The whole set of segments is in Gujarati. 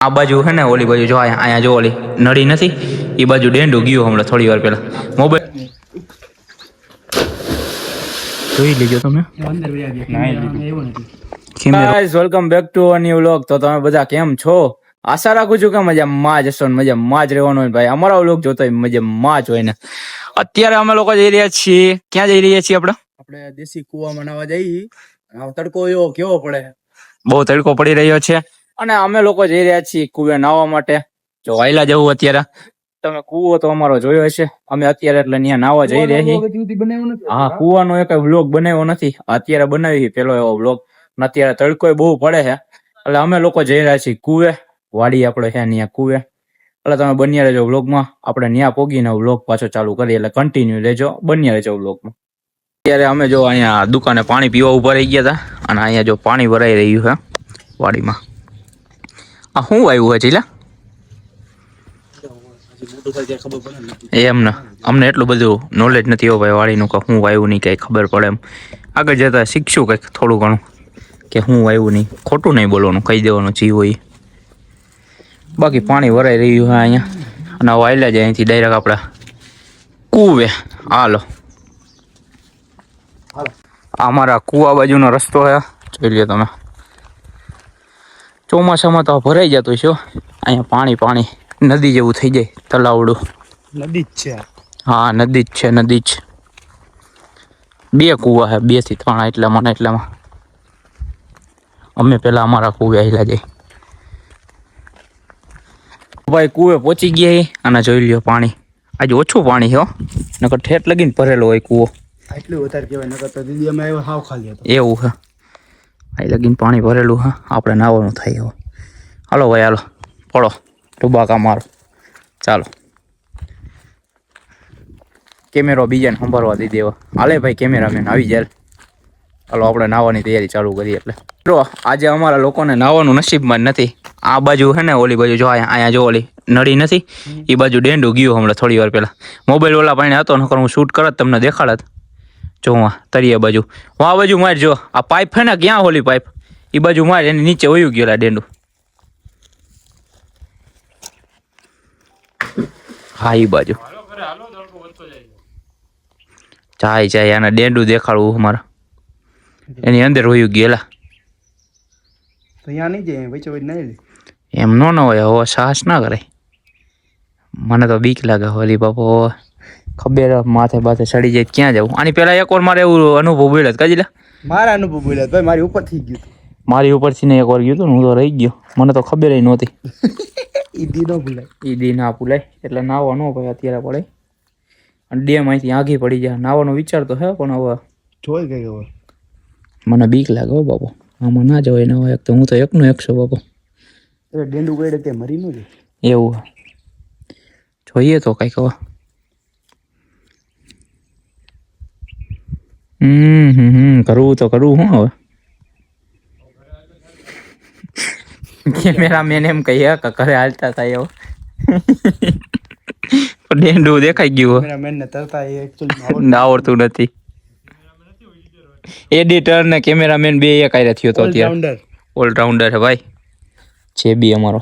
આ બાજુ હે ને ઓલી બાજુ જો અહીંયા જો ઓલી નડી નથી એ બાજુ ડેન્ડું ગયું હમણાં થોડી વાર પહેલા મોબાઈલ જોઈ લેજો તમે guys welcome back to a new vlog. તો તમે બધા કેમ છો? આશા રાખું છું કે મજામાં જ હશો ને મજામાં જ રહેવાનું હોય. ભાઈ અમારા વ્લોગ જોતો હોય મજામાં જ હોય ને. અત્યારે અમે લોકો જઈ રહ્યા છીએ, ક્યાં જઈ રહ્યા છીએ આપણે દેશી કુવામાં નાવા જઈએ. તડકો એવો કેવો પડે, બહુ તડકો પડી રહ્યો છે અને અમે લોકો જઈ રહ્યા છીએ કુવે નાવા માટે. જો વાયલા જવું અત્યારે તમે કુવો તો અમારો જોયો હશે, અમે અત્યારે એટલે ત્યાં નાવા જઈ રહ્યા છીએ. હા, કુવાનો એક વ્લોગ બનાવ્યો નથી, અત્યારે બનાવી પેલો એવો વ્લોગ. અત્યારે તડકો બહુ પડે છે એટલે અમે લોકો જઈ રહ્યા છીએ કુવે. વાડી આપણે છે ત્યાં કુવે, એટલે તમે બન્યા રહેજો વ્લોગમાં. આપણે ત્યાં પોગીને વ્લોગ પાછો ચાલુ કરીએ, એટલે કન્ટિન્યુ રહેજો, બન્યા રહેજો વ્લોગમાં. અત્યારે અમે જો અહીંયા દુકાને પાણી પીવા ઉભા રહી ગયા હતા અને અહીંયા જો પાણી ભરાઈ રહ્યું છે વાડીમાં. આ શું આવ્યું છે ચીલા? એમને અમને એટલું બધું નોલેજ નથી હો ભાઈ વાડીનું, કે શું આવ્યું નહીં કઈ ખબર પડે એમ. આગળ જતા શીખશું કંઈક થોડું ઘણું કે શું આવ્યું નહીં. ખોટું નહીં બોલવાનું, કહી દેવાનું જીવ હોય. બાકી પાણી ભરાઈ રહ્યું છે અહીંયા અને હવે આયલા જાય અહીંથી ડાયરેક્ટ આપણા કુવે. હાલો, અમારા કુવા બાજુનો રસ્તો છે, જોઈ લ્યો તમે. ચોમાસામાં તો ભરાઈ જતું છે અહીંયા, પાણી પાણી નદી જેવું થઈ જાય, તલાવડું. નદી જ છે. હા, નદી જ છે, નદી જ. બે કુવા છે, 2 થી 3 એટલામાં. અમે પેલા અમારા કુવે આવેલા જાય. ભાઈ કુવે પહોંચી ગયા અને જોઈ લ્યો પાણી. આજે ઓછું પાણી છે, નકર ઠેઠ લગીને ભરેલો હોય કુવો. એટલું વધારે કહેવાય, નકર તો દીદી અમે આવ્યો હાવ ખાલી હતો. એવું છે, આ લગીને પાણી ભરેલું હા. આપણે નાવાનું થાય હવે. હાલો ભાઈ હાલો, પડો ટુબાકા મારો, ચાલો. કેમેરો બીજાને સંભાળવા દઈ દેવા. હાલે ભાઈ કેમેરામેન આવી જાય. હાલો આપણે નાવાની તૈયારી ચાલુ કરીએ. એટલે જો આજે અમારા લોકોને નાવાનું નસીબમાં જ નથી. આ બાજુ છે ને ઓલી બાજુ જો અહીંયા જો ઓલી નડી નથી એ બાજુ ડેન્ડું ગયું હમણાં થોડી વાર પહેલા. મોબાઈલ ઓલા પાણી હતો નકર હું શૂટ કરત તમને દેખાડત. જો હું તળિયા બાજુ આ બાજુ માર, જો આ પાઇપ છે ને ક્યાં ઓલી પાઇપ એ બાજુ માર, એની નીચે વયું ગયેલા ડેન્ડું. હા એ બાજુ જાય આને ડેન્ડું દેખાડવું અમારા, એની અંદર વયું ગયેલા. તો અહીંયા નહીં જાય, વચ્ચે વચ્ચે નહીં એમ ન હોય. હવે સાહસ ના કરાય, મને તો બીક લાગે. હોલી બાપો ખબર માથે બાથે ચડી જાય ક્યાં જવું. આની પેલા એકવાર મારે એવું અનુભવ બોલ્યો કજીલા. મારા અનુભવ બોલ્યા ભાઈ, મારી ઉપર થઈ ગયું. મારી ઉપરથી ને એકવાર ગયું હતું, હું તો રહી ગયો, મને તો ખબર નહોતી. ઈદી ન ભૂલાય, ઈદી ના ભૂલાય. એટલે નાવા ન ભાઈ અત્યારે પડે અને ડેમ અહીંથી આઘી પડી જાય. નાવાનો વિચાર તો હે પણ હવે જોઈ ગઈ. હવે મને બીક લાગે હો બાપો, આમાં ના જવાય. ન હોય તો હું તો એકનો એક છું બાપો. ડેન્ડું ગયડે તે મરી ન જાય એવું જોઈએ તો કઈક હવે. કરવું તો કરવું હું હવે. કેમેરામેન એમ કહીએ કે ઘરે હાલતા થાય એવું. ડેન્ડું દેખાઈ ગયું. કેમેરામેન ને તરતા એકચ્યુઅલી આવડતું નથી. એડિટર ને કેમેરામેન બે એક આયરા થયો તો અત્યારે. ઓલરાઉન્ડર હે ભાઈ છે બી અમારો.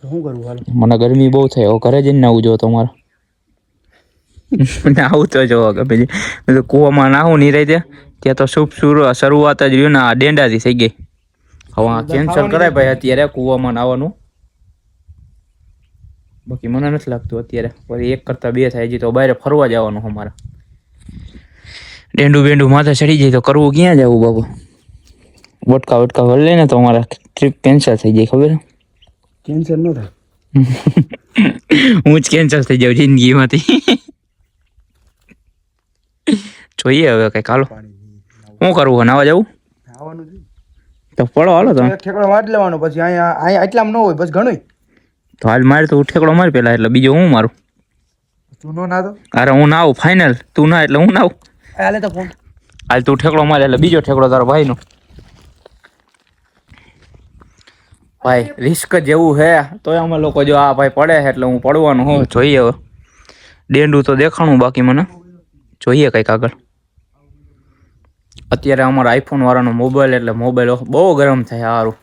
શું કરવું હાલ? મને ગરમી બહુ થાય, હવે ઘરે જઈને નાવું જો તમારે. નાવું તો જો કે કુવામાં નાવું નહીં રહી ત્યાં તો શુભ શરૂઆત જ રહ્યું ને આ ડેંડાથી થઈ ગઈ. હવે કેન્સલ કરાય ભાઈ અત્યારે કુવામાં નાવાનું. બાકી મને નથી લાગતું અત્યારે વળી 1 કરતા 2 થાય. હજી તો બહાર ફરવા જવાનું અમારે. ડેન્ડું બેન્ડું માથે ચડી જાય તો કરવું ક્યાં જવું બાબુ. વટકા વળી ને તો અમારા ટ્રીપ કેન્સલ થઈ જાય. ખબર કેન્સલ ન થાય, હું જ કેન્સલ થઈ જાઉં જિંદગીમાંથી. જોઈએ હવે કઈક. હાલો શું કરવું, નાવા જવું તો પડો. હાલો તમે ઠેકડો મારી લેવાનો, પછી અહીંયા એટલામાં ન હોય બસ ઘણું. તો હાલ મારે તો ઠેકડો માર પેલા, એટલે બીજો હું મારું. તું નો ના તો અરે હું નાવું ફાઇનલ, તું ના એટલે હું નાવું. હાલે તો ફોન હાલ તું ઠેકડો મારે એટલે બીજો ઠેકડો તારો ભાઈનો. ભાઈ રિસ્ક જેવું હે તોય અમે લોકો જો આ ભાઈ પડે એટલે હું પડવાનું હું. જોઈએ હવે ડેન્ડું તો દેખાણું, બાકી મને જોઈએ કંઈક આગળ. અત્યારે અમારા આઈફોન વાળાનો મોબાઈલ એટલે મોબાઈલ બહુ ગરમ થાય. સારું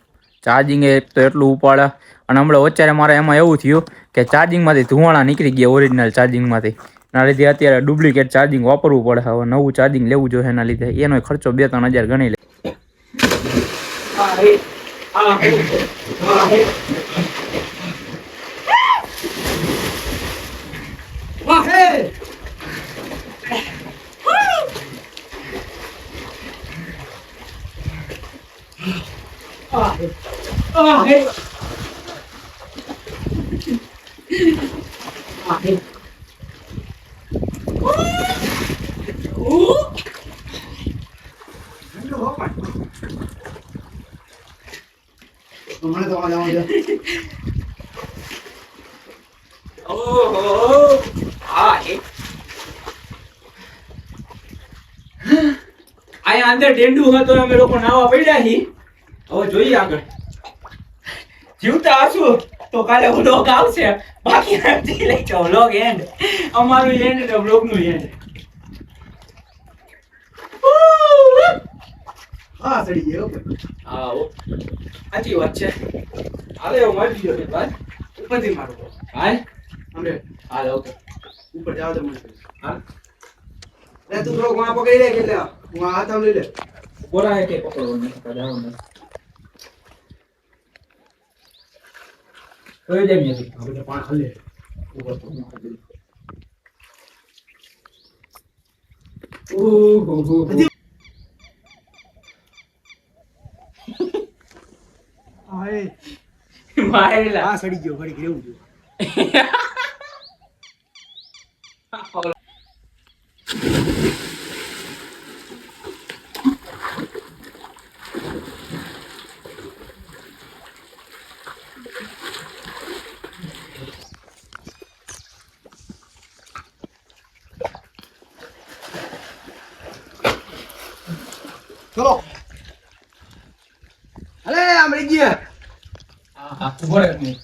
ચાર્જિંગ એ તો એટલું ઉપાડે. અને હમણાં વચ્ચે મારે એમાં એવું થયું કે ચાર્જિંગમાંથી ધુવાણા નીકળી ગયા ઓરિજિનલ ચાર્જિંગમાંથી. એના લીધે અત્યારે ડુપ્લિકેટ ચાર્જિંગ વાપરવું પડે. હવે નવું ચાર્જિંગ લેવું જોઈએ એના લીધે. એનો ખર્ચો 2-3 હજાર ગણી લે. અહીંયા અંદર ટેન્ડુ હતો અમે લોકો નાવા પડ્યા હી. હવે જોઈએ આગળ જીવતા હશું તો કાલે વ્લોગ આવશે. બાકી નથી લઈ જાઓ વ્લોગ એન્ડ. અમારું એન્ડ ને વ્લોગ નું એન્ડ. હા સડી ગયો. હા સાચી વાત છે. હાલે હું મારી ગયો છે બાદ ઉપરથી મારું. હાલ અમરે હાલ ઓકે ઉપર જાવ તો મને. હાલ લે તું થોડો વહાં પકડી લે એટલે હું આ હાથ લઈ લે. બોરા હે કે પકડો ને કદાવો ને કોઈ દે મ્યુઝિક આપણે પાણી ખાલી ઉપર તો ઓહો આય મારેલા આ સડી ગયો ઘડી કેવું જો. ચલો અલે આ મળી ગયા. હા ઉભો રહે તું.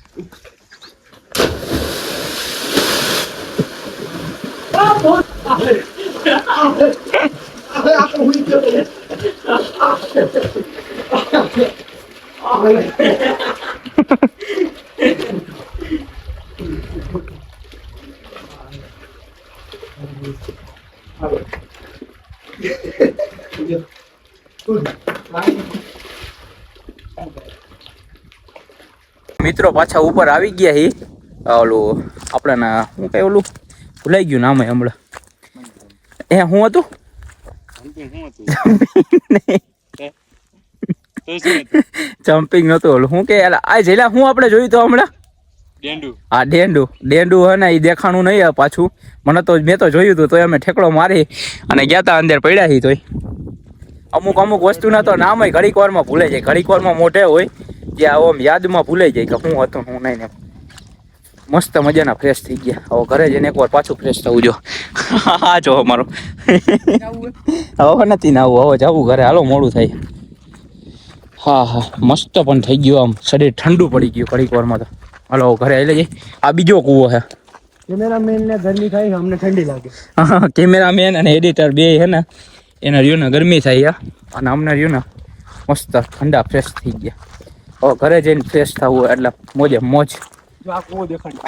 મિત્રો પાછા ઉપર આવી ગયા હી. ઓલું આપણે શું કઈ ઓલું ભૂલાઈ ગયું નામ હમણાં. એ હું હતું જમ્પિંગ નતું ઓલું શું કે આ જેલા હું આપણે જોયું તો હમણાં હા ડેન્ડુ હે ને એ દેખાણું નહીં પાછું. મને તો મેં તો જોયું હતું તો અમે ઠેકડો મારી અને ગયા તા અંદર પડ્યા હી. તોય અમુક વસ્તુના તો નામ ઘડીક વારમાં ભૂલાઈ જાય. ઘડીક વારમાં મોઢે હોય જે આમ યાદમાં ભૂલાઈ જાય કે હું હતું હું નહીં. મસ્ત મજાના ફ્રેશ થઈ ગયા. હવે ઘરે જઈને એકવાર પાછું ફ્રેશ થવું જો. હા જો અમારો હવે નથી ના આવું. હવે જવું ઘરે. હાલો મોડું થાય. હા હા મસ્ત પણ થઈ ગયું. આમ શરીર ઠંડુ પડી ગયું ઘડીક વારમાં તો. હાલો ઘરે આવી જઈએ. આ બીજો કૂવો છે. કેમેરામેન ને ગરમી થાય અમને ઠંડી લાગે. હા કેમેરામેન અને એડિટર બે હે ને એના રહ્યું ને ગરમી થાય અને અમને રહ્યું ને મસ્ત ઠંડા ફ્રેશ થઈ ગયા. હવે ઘરે જઈને ફ્રેશ થવું એટલે મોજે મોજ. આ કૂવો દેખાડી.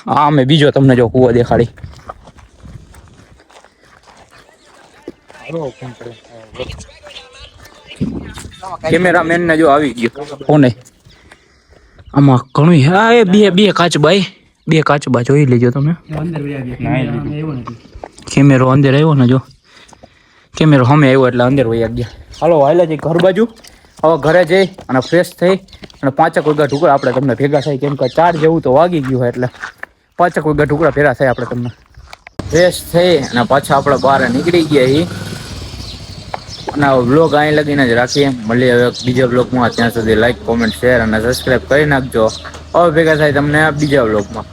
હા મેં બીજો તમને જો કૂવો દેખાડી. કેમેરામેન ને જો આવી ગયો ફોને. આમાં ઘણું હા એ બે કાચબા બે કાચબા જોઈ લેજો તમે. અંદર વયા ગયા. એવું નથી. કેમેરો અંદર આવ્યો ને જો કેમેરો સામે આવ્યો એટલે અંદર વયા ગયા. હાલો હાલે જઈ ઘર બાજુ. હવે ઘરે જઈ અને ફ્રેશ થઈ અને 5 વાગ્યા ઢુકડા આપણે તમને ભેગા થાય. કેમ કે 4 જેવું તો વાગી ગયું હોય એટલે 5 વાગ્યા ઢુકડા ભેગા થાય આપણે તમને. ફ્રેશ થઈ અને પાછા આપણે બહાર નીકળી ગયા એ. અને વ્લોગ અહીં લગીને જ રાખીએ. મળીએ હવે બીજા વ્લોગમાં. ત્યાં સુધી લાઈક કોમેન્ટ શેર અને સબસ્ક્રાઈબ કરી નાખજો. હવે ભેગા થાય તમને બીજા વ્લોગમાં.